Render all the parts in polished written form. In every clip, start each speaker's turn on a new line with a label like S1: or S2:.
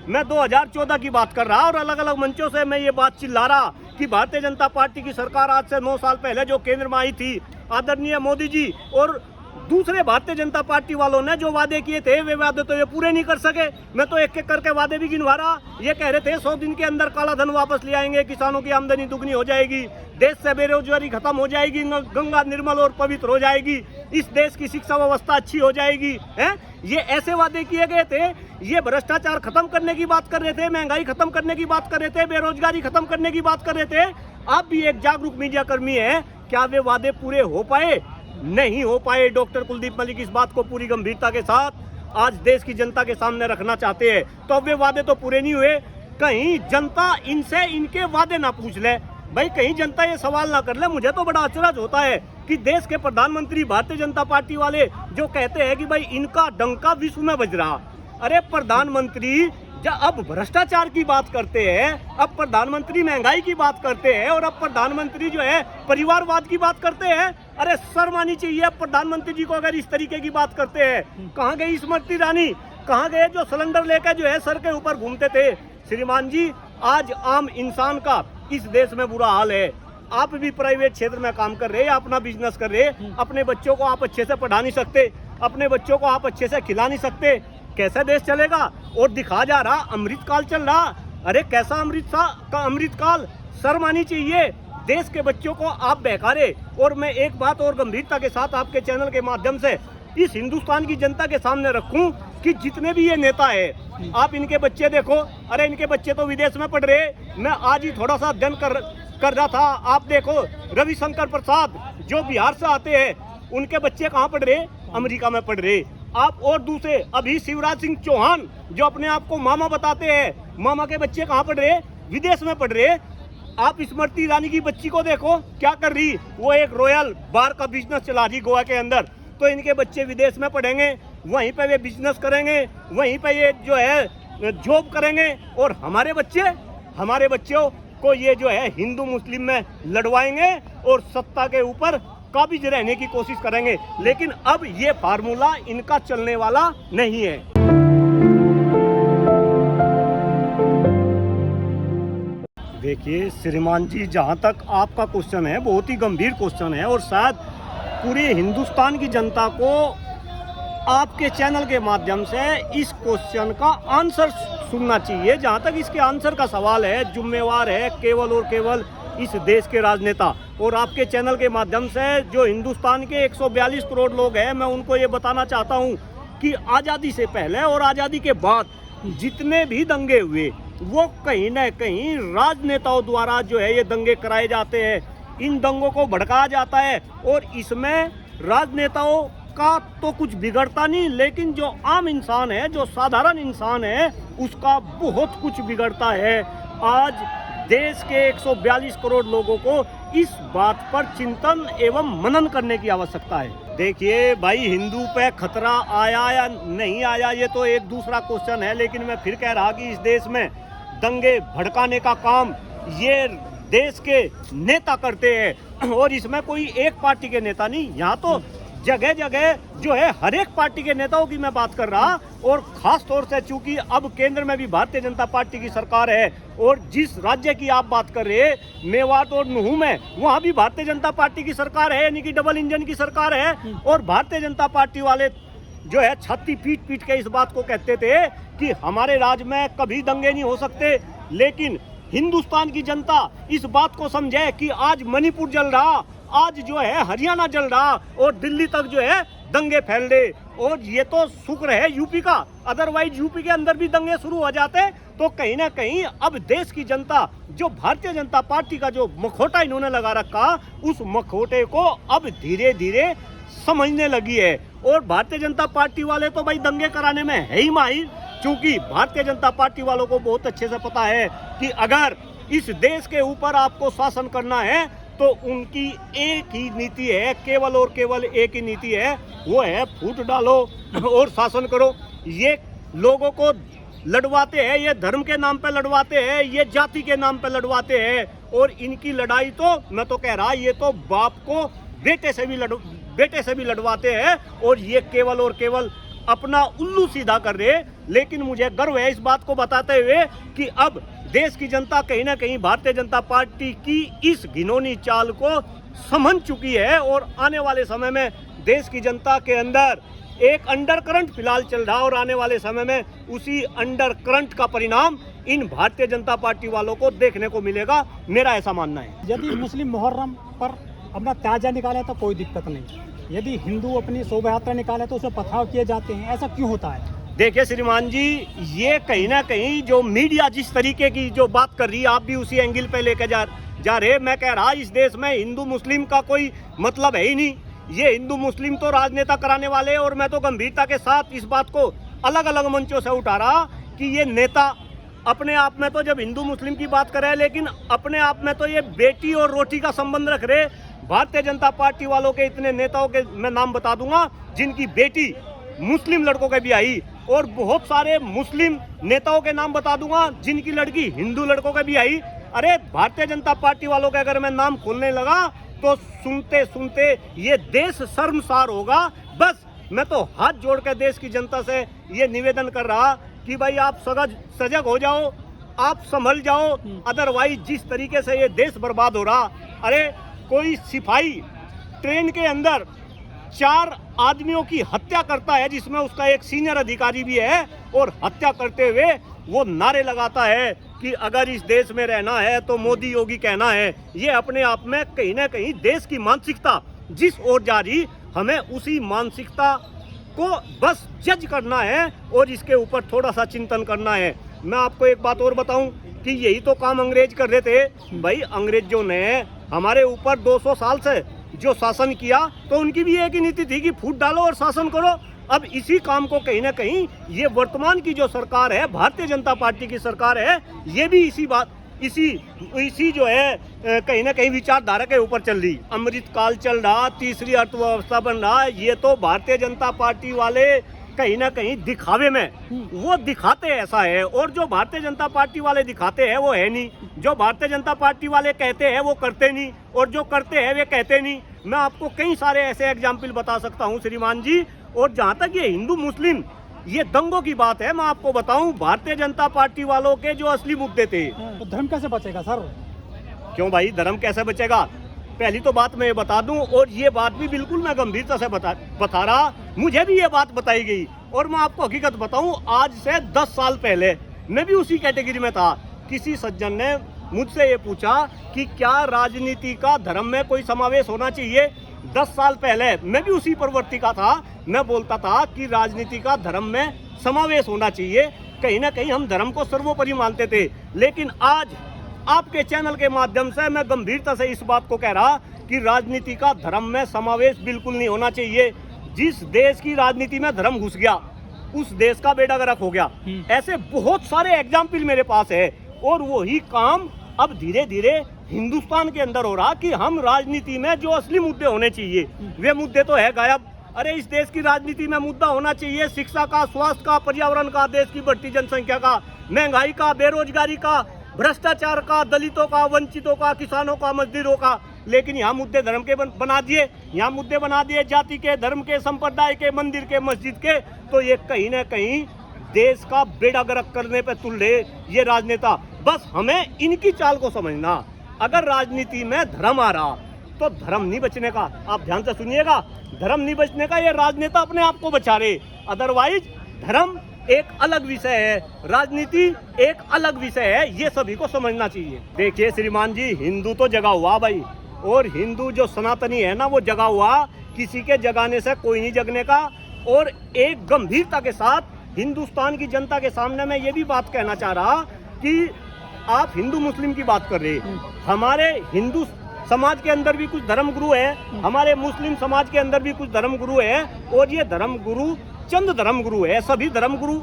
S1: मैं 2014 की बात कर रहा और अलग अलग मंचों से मैं ये बात चिल्ला रहा कि भारतीय जनता पार्टी की सरकार आज से 9 साल पहले जो केंद्र में आई थी, आदरणीय मोदी जी और दूसरे भारतीय जनता पार्टी वालों ने जो वादे किए थे वे वादे तो ये पूरे नहीं कर सके। मैं तो एक एक करके वादे भी गिनवा रहा। ये कह रहे थे 100 दिन के अंदर काला धन वापस ले आएंगे, किसानों की आमदनी दुगनी हो जाएगी, देश से बेरोजगारी खत्म हो जाएगी, गंगा निर्मल और पवित्र हो जाएगी, इस देश की शिक्षा व्यवस्था अच्छी हो जाएगी। है ये ऐसे वादे किए गए थे। ये भ्रष्टाचार खत्म करने की बात कर रहे थे, महंगाई खत्म करने की बात कर रहे थे, बेरोजगारी खत्म करने की बात कर रहे थे। आप भी एक जागरूक मीडिया कर्मी है, क्या वे वादे पूरे हो पाए? नहीं हो पाए। डॉक्टर कुलदीप मलिक इस बात को पूरी गंभीरता के साथ आज देश की जनता के सामने रखना चाहते हैं। तो अब वे वादे तो पूरे नहीं हुए। कहीं जनता इनसे इनके वादे ना पूछ ले भाई, कहीं जनता ये सवाल ना कर ले। मुझे तो बड़ा अचरज होता है कि देश के प्रधानमंत्री भारतीय जनता पार्टी वाले जो कहते हैं कि भाई इनका डंका विश्व में बज रहा। अरे प्रधानमंत्री जब अब भ्रष्टाचार की बात करते हैं, अब प्रधानमंत्री महंगाई की बात करते हैं और अब प्रधानमंत्री जो है परिवारवाद की बात करते हैं। अरे शर्म आनी चाहिए प्रधानमंत्री जी को अगर इस तरीके की बात करते हैं। कहाँ गई स्मृति ईरानी, कहाँ गए जो सिलेंडर लेकर जो है सर के ऊपर घूमते थे? श्रीमान जी, आज आम इंसान का इस देश में बुरा हाल है। आप भी प्राइवेट क्षेत्र में काम कर रहे हैं, अपना बिजनेस कर रहे हैं, अपने बच्चों को आप अच्छे से पढ़ा नहीं सकते, अपने बच्चों को आप अच्छे से खिला नहीं सकते, कैसा देश चलेगा? और दिखा जा रहा अमृतकाल चल रहा। अरे कैसा अमृतकाल? शर्म आनी चाहिए। देश के बच्चों को आप बहकारे। और मैं एक बात और गंभीरता के साथ आपके चैनल के माध्यम से इस हिंदुस्तान की जनता के सामने रखूं कि जितने भी ये नेता है, आप इनके बच्चे देखो। अरे इनके बच्चे तो विदेश में पढ़ रहे। मैं आज ही थोड़ा सा अध्ययन कर रहा था। आप देखो रविशंकर प्रसाद जो बिहार से आते हैं, उनके बच्चे कहाँ पढ़ रहे? अमेरिका में पढ़ रहे। आप और दूसरे अभी शिवराज सिंह चौहान जो अपने आप को मामा बताते हैं, मामा के बच्चे कहाँ पढ़ रहे? विदेश में पढ़ रहे। आप स्मृति ईरानी की बच्ची को देखो क्या कर रही। वो एक रॉयल बार का बिजनेस चला रही गोवा के अंदर। तो इनके बच्चे विदेश में पढ़ेंगे, वहीं पे वे बिजनेस करेंगे, वहीं पे ये जो है जॉब करेंगे। और हमारे बच्चों को ये जो है हिंदू मुस्लिम में लड़वाएंगे और सत्ता के ऊपर काबिज रहने की कोशिश करेंगे। लेकिन अब ये फार्मूला इनका चलने वाला नहीं है। देखिए श्रीमान जी, जहाँ तक आपका क्वेश्चन है बहुत ही गंभीर क्वेश्चन है और शायद पूरे हिंदुस्तान की जनता को आपके चैनल के माध्यम से इस क्वेश्चन का आंसर सुनना चाहिए। जहाँ तक इसके आंसर का सवाल है, जिम्मेवार है केवल और केवल इस देश के राजनेता। और आपके चैनल के माध्यम से जो हिंदुस्तान के 142 करोड़ लोग हैं, मैं उनको ये बताना चाहता हूँ कि आज़ादी से पहले और आज़ादी के बाद जितने भी दंगे हुए वो कहीं न कहीं राजनेताओं द्वारा जो है ये दंगे कराए जाते हैं। इन दंगों को भड़काया जाता है और इसमें राजनेताओं का तो कुछ बिगड़ता नहीं, लेकिन जो आम इंसान है, जो साधारण इंसान है, उसका बहुत कुछ बिगड़ता है। आज देश के 142 करोड़ लोगों को इस बात पर चिंतन एवं मनन करने की आवश्यकता है। देखिए भाई, हिंदू पे खतरा आया या नहीं आया ये तो एक दूसरा क्वेश्चन है, लेकिन मैं फिर कह रहा कि इस देश में दंगे भड़काने का काम ये देश के नेता करते हैं। और इसमें कोई एक पार्टी के नेता नहीं, यहाँ तो जगह जगह जो है हर एक पार्टी के नेताओं की मैं बात कर रहा। और खास तौर से चूंकि अब केंद्र में भी भारतीय जनता पार्टी की सरकार है और जिस राज्य की आप बात कर रहे हैं मेवात और नुहू में, वहाँ भी भारतीय जनता पार्टी की सरकार है, यानी कि डबल इंजन की सरकार है। और भारतीय जनता पार्टी वाले जो है छाती पीट पीट के इस बात को कहते थे कि हमारे राज्य में कभी दंगे नहीं हो सकते। लेकिन हिंदुस्तान की जनता इस बात को समझे कि आज मणिपुर जल रहा, आज जो है हरियाणा जल रहा और दिल्ली तक जो है दंगे फैल रहे। और ये तो शुक्र है यूपी का, अदरवाइज यूपी के अंदर भी दंगे शुरू हो जाते। तो कहीं ना कहीं अब देश की जनता जो भारतीय जनता पार्टी का जो मखौटा इन्होंने लगा रखा, उस मखौटे को अब धीरे धीरे समझने लगी है। और भारतीय जनता पार्टी वाले तो भाई दंगे कराने में है ही माहिर, क्योंकि भारतीय जनता पार्टी वालों को बहुत अच्छे से पता है कि अगर इस देश के ऊपर आपको शासन करना है तो उनकी एक ही नीति है, केवल और केवल एक ही नीति है, वो है फूट डालो और शासन करो। ये लोगों को लड़वाते हैं, ये धर्म के नाम पे लड़वाते हैं, ये जाति के नाम पे लड़वाते हैं। और इनकी लड़ाई तो मैं तो कह रहा ये तो बाप को बेटे से भी लड़वाते हैं। और ये केवल और केवल अपना उल्लू सीधा कर रहे। लेकिन मुझे गर्व है इस बात को बताते हुए कि अब देश की जनता कहीं ना कहीं भारतीय जनता पार्टी की इस घिनौनी चाल को समझ चुकी है और आने वाले समय में देश की जनता के अंदर एक अंडर करंट फिलहाल चल रहा और आने वाले समय में उसी अंडर करंट का परिणाम इन भारतीय जनता पार्टी वालों को देखने को मिलेगा, मेरा ऐसा मानना है।
S2: यदि मुस्लिम मुहर्रम पर अपना ताजा निकाले तो कोई दिक्कत नहीं, यदि हिंदू अपनी शोभा यात्रा निकाले तो उसमें पथराव किए जाते हैं, ऐसा क्यों होता है?
S1: देखिए श्रीमान जी, ये कहीं ना कहीं जो मीडिया जिस तरीके की जो बात कर रही है, आप भी उसी एंगल पे लेके जा रहे। मैं कह रहा इस देश में हिंदू मुस्लिम का कोई मतलब है ही नहीं। ये हिंदू मुस्लिम तो राजनेता कराने वाले, और मैं तो गंभीरता के साथ इस बात को अलग अलग मंचों से उठा रहा कि ये नेता अपने आप में तो जब हिंदू मुस्लिम की बात कर रहे हैं, लेकिन अपने आप में तो ये बेटी और रोटी का संबंध रख रहे। भारतीय जनता पार्टी वालों के इतने नेताओं के मैं नाम बता दूंगा जिनकी बेटी मुस्लिम लड़कों के भी आई, और बहुत सारे मुस्लिम नेताओं के नाम बता दूंगा जिनकी लड़की हिंदू लड़कों के भी आई। अरे भारतीय जनता पार्टी वालों के अगर मैं नाम खोलने लगा तो सुनते सुनते ये देश शर्मसार होगा। बस मैं तो हाथ जोड़ के देश की जनता से ये निवेदन कर रहा कि भाई आप सजग हो जाओ, आप संभल जाओ, अदरवाइज जिस तरीके से ये देश बर्बाद हो रहा। अरे कोई सिपाही ट्रेन के अंदर 4 आदमियों की हत्या करता है, जिसमें उसका एक सीनियर अधिकारी भी है, और हत्या करते हुए वो नारे लगाता है कि अगर इस देश में रहना है तो मोदी योगी कहना है। ये अपने आप में कहीं ना कहीं देश की मानसिकता जिस ओर जा रही, हमें उसी मानसिकता को बस जज करना है और इसके ऊपर थोड़ा सा चिंतन करना है। मैं आपको एक बात और बताऊं कि यही तो काम अंग्रेज कर रहे थे। भाई अंग्रेजों ने हमारे ऊपर 200 साल से जो शासन किया, तो उनकी भी एक ही नीति थी कि फूट डालो और शासन करो। अब इसी काम को कहीं ना कहीं ये वर्तमान की जो सरकार है, भारतीय जनता पार्टी की सरकार है, ये भी इसी जो है कहीं ना कहीं विचारधारा के ऊपर चल रही। अमृत काल चल रहा, तीसरी अर्थव्यवस्था बन रहा, ये तो भारतीय जनता पार्टी वाले कहीं ना कहीं दिखावे में वो दिखाते ऐसा है, और जो भारतीय जनता पार्टी वाले दिखाते हैं वो है नहीं। जो भारतीय जनता पार्टी वाले कहते हैं वो करते नहीं, और जो करते हैं वे कहते नहीं। मैं आपको कई सारे ऐसे एग्जाम्पल बता सकता हूँ श्रीमान जी। और जहाँ तक ये हिंदू मुस्लिम ये दंगों की बात है, मैं आपको बताऊं भारतीय जनता पार्टी वालों के जो असली मुद्दे थे।
S2: तो धर्म कैसे बचेगा सर?
S1: क्यों भाई, धर्म कैसे बचेगा? पहली तो बात मैं ये बता दूं, और ये बात भी बिल्कुल मैं गंभीरता से बता रहा, मुझे भी ये बात बताई गई। और मैं आपको हकीकत बताऊं, आज से 10 साल पहले मैं भी उसी कैटेगरी में था। किसी सज्जन ने मुझसे ये पूछा कि क्या राजनीति का धर्म में कोई समावेश होना चाहिए। 10 साल पहले मैं भी उसी प्रवृत्ति का था। मैं बोलता था कि राजनीति का धर्म में समावेश होना चाहिए। कहीं ना कहीं हम धर्म को सर्वोपरि मानते थे। लेकिन आज आपके चैनल के माध्यम से मैं गंभीरता से इस बात को कह रहा कि राजनीति का धर्म में समावेश बिल्कुल नहीं होना चाहिए। जिस देश की राजनीति में धर्म घुस गया, उस देश का बेड़ा गर्क हो गया। ऐसे बहुत सारे एग्जाम्पल मेरे पास है, और वही काम अब धीरे धीरे हिंदुस्तान के अंदर हो रहा कि हम राजनीति में जो असली मुद्दे होने चाहिए वे मुद्दे तो है गायब। अरे इस देश की राजनीति में मुद्दा होना चाहिए शिक्षा का, स्वास्थ्य का, पर्यावरण का, देश की बढ़ती जनसंख्या का, महंगाई का, बेरोजगारी का, भ्रष्टाचार का, दलितों का, वंचितों का, किसानों का, मजदूरों का। लेकिन यहाँ मुद्दे धर्म के बना दिए, यहाँ मुद्दे बना दिए जाति के, धर्म के, संप्रदाय के, मंदिर के, मस्जिद के। तो ये कहीं ना कहीं देश का बेड़ा गर्क करने पे तुल रहे ये राजनेता। बस हमें इनकी चाल को समझना। अगर राजनीति में धर्म आ रहा तो धर्म नहीं बचने का, आप ध्यान से सुनिएगा, धर्म नहीं बचने का, ये राजनेता अपने आप को बचा रहे। अदरवाइज धर्म एक अलग विषय है, राजनीति एक अलग विषय है, ये सभी को समझना चाहिए। देखिए श्रीमान जी, हिंदू तो जगा हुआ भाई, और हिंदू जो सनातनी है ना वो जगा हुआ, किसी के जगाने से कोई नहीं जगने का। और एक गंभीरता के साथ हिंदुस्तान की जनता के सामने मैं ये भी बात कहना चाह रहा कि आप हिंदू मुस्लिम की बात कर रहे, हमारे हिंदू समाज के अंदर भी कुछ धर्म गुरु है, हमारे मुस्लिम समाज के अंदर भी कुछ धर्म गुरु है, और ये धर्म गुरु चंद धर्म गुरु है। सभी धर्म गुरु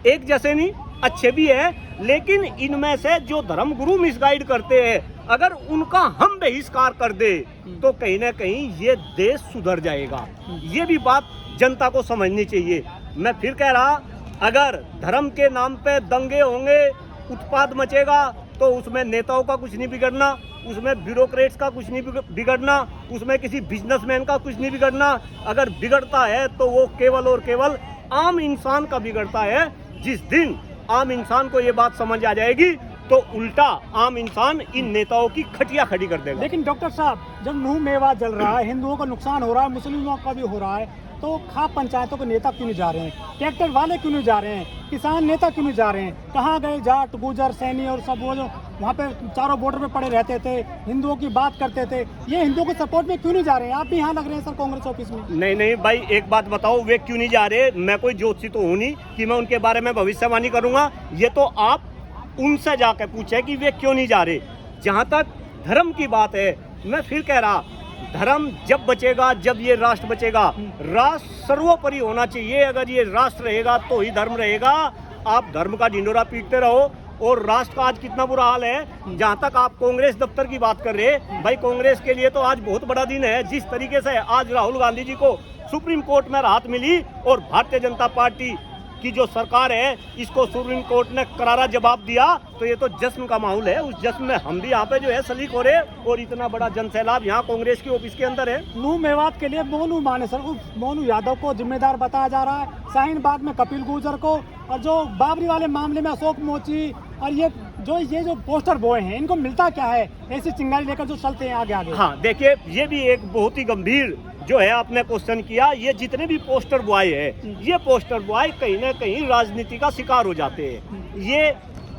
S1: एक जैसे नहीं, अच्छे भी है, लेकिन इनमें से जो धर्म गुरु मिसगाइड करते हैं, अगर उनका हम बहिष्कार कर दे तो कहीं ना कहीं ये देश सुधर जाएगा। ये भी बात जनता को समझनी चाहिए। मैं फिर कह रहा, अगर धर्म के नाम पे दंगे होंगे, उत्पाद मचेगा, तो उसमें नेताओं का कुछ नहीं बिगड़ना, उसमें ब्यूरोक्रेट्स का कुछ नहीं बिगड़ना, उसमें किसी बिजनेसमैन का कुछ नहीं बिगड़ना। अगर बिगड़ता है तो वो केवल और केवल आम इंसान का बिगड़ता है। जिस दिन आम इंसान को ये बात समझ आ जाएगी तो उल्टा आम इंसान इन नेताओं की खटिया खड़ी कर देगा।
S2: लेकिन डॉक्टर साहब, जब मुंह मेवा जल रहा है, हिंदुओं का नुकसान हो रहा है, मुस्लिमों का भी हो रहा है, तो खाप पंचायतों के नेता क्यों नहीं जा रहे हैं? ट्रैक्टर वाले क्यों नहीं जा रहे हैं? किसान नेता क्यों नहीं जा रहे हैं? कहाँ गए जाट, गुजर, सैनी और सब वो जो वहाँ पे चारों बॉर्डर पे पड़े रहते थे, हिंदुओं की बात करते थे, ये हिंदुओं के सपोर्ट में क्यों नहीं जा रहे हैं? आप भी यहाँ लग रहे हैं सर कांग्रेस ऑफिस में।
S1: नहीं नहीं भाई, एक बात बताओ, वे क्यों नहीं जा रहे? मैं कोई ज्योतिषी तो हूँ नहीं कि मैं उनके बारे में भविष्यवाणी करूंगा। ये तो आप उनसे जाकर पूछे कि वे क्यों नहीं जा रहे। जहाँ तक धर्म की बात है, मैं फिर कह रहा, धर्म जब बचेगा, जब ये राष्ट्र बचेगा। राष्ट्र सर्वोपरि होना चाहिए। अगर ये राष्ट्र रहेगा तो ही धर्म रहेगा। आप धर्म का ढिंडोरा पीटते रहो। और राष्ट्र का आज कितना बुरा हाल है। जहाँ तक आप कांग्रेस दफ्तर की बात कर रहे हैं, भाई कांग्रेस के लिए तो आज बहुत बड़ा दिन है। जिस तरीके से आज राहुल गांधी जी को सुप्रीम कोर्ट में राहत मिली और भारतीय जनता पार्टी की जो सरकार है, इसको सुप्रीम कोर्ट ने करारा जवाब दिया, तो ये तो जश्न का माहौल है। उस जश्न में हम भी यहाँ पे जो है शरीक हो रहे हैं। और इतना बड़ा जनसैलाब यहाँ कांग्रेस की ऑफिस के अंदर है।
S2: मुंह मेवात के लिए मोनू माने सर, मोनू यादव को जिम्मेदार बताया जा रहा है, शाहीन बाग में कपिल गुर्जर को, और जो बाबरी वाले मामले में अशोक मोची, और ये जो पोस्टर बॉय हैं, इनको मिलता क्या है? ऐसी चिंगारी लेकर जो चलते हैं आगे आगे।
S1: हाँ देखिए, ये भी एक बहुत ही गंभीर जो है आपने क्वेश्चन किया। ये जितने भी पोस्टर बॉय है, ये पोस्टर बॉय कहीं ना कहीं राजनीति का शिकार हो जाते हैं। ये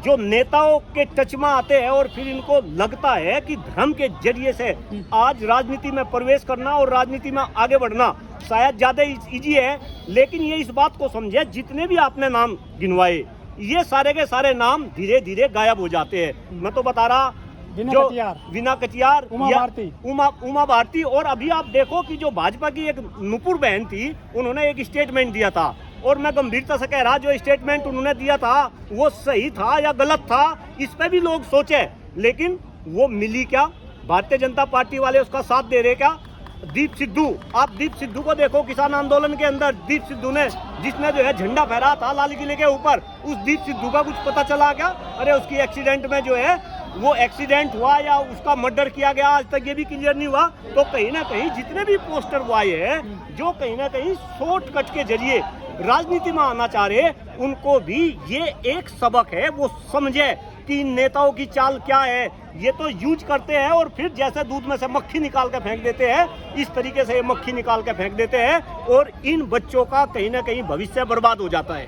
S1: जो नेताओं के टच में आते हैं और फिर इनको लगता है कि धर्म के जरिए से आज राजनीति में प्रवेश करना और राजनीति में आगे बढ़ना शायद ज्यादा इजी है। लेकिन ये इस बात को समझे, जितने भी आपने नाम गिनवाए, ये सारे के सारे नाम धीरे धीरे गायब हो जाते हैं। मैं तो बता रहा, जो वीना कटियार, उमा भारती, और अभी आप देखो कि जो भाजपा की एक नुपुर बहन थी, उन्होंने एक स्टेटमेंट दिया था। और मैं गंभीरता से कह रहा, जो स्टेटमेंट उन्होंने दिया था वो सही था या गलत था, इस पे भी लोग सोचे। लेकिन वो मिली क्या? भारतीय जनता पार्टी वाले उसका साथ दे रहे क्या? दीप सिद्धू, आप दीप सिद्धू को देखो, किसान आंदोलन के अंदर दीप सिद्धू ने, जिसने जो है झंडा फहरा था लाल किले के ऊपर, उस दीप सिद्धू का कुछ पता चला क्या? अरे उसकी एक्सीडेंट में जो है वो एक्सीडेंट हुआ या उसका मर्डर किया गया, आज तक ये भी क्लियर नहीं हुआ। तो कहीं ना कहीं जितने भी पोस्टर बॉय है, जो कहीं ना कहीं शॉर्टकट के जरिए राजनीति में आना चाह रहे, उनको भी ये एक सबक है। वो समझे कि इन नेताओं की चाल क्या है। ये तो यूज करते हैं और फिर जैसे दूध में से मक्खी निकाल के फेंक देते हैं, इस तरीके से ये मक्खी निकाल के फेंक देते हैं और इन बच्चों का कहीं ना कहीं भविष्य बर्बाद हो जाता है।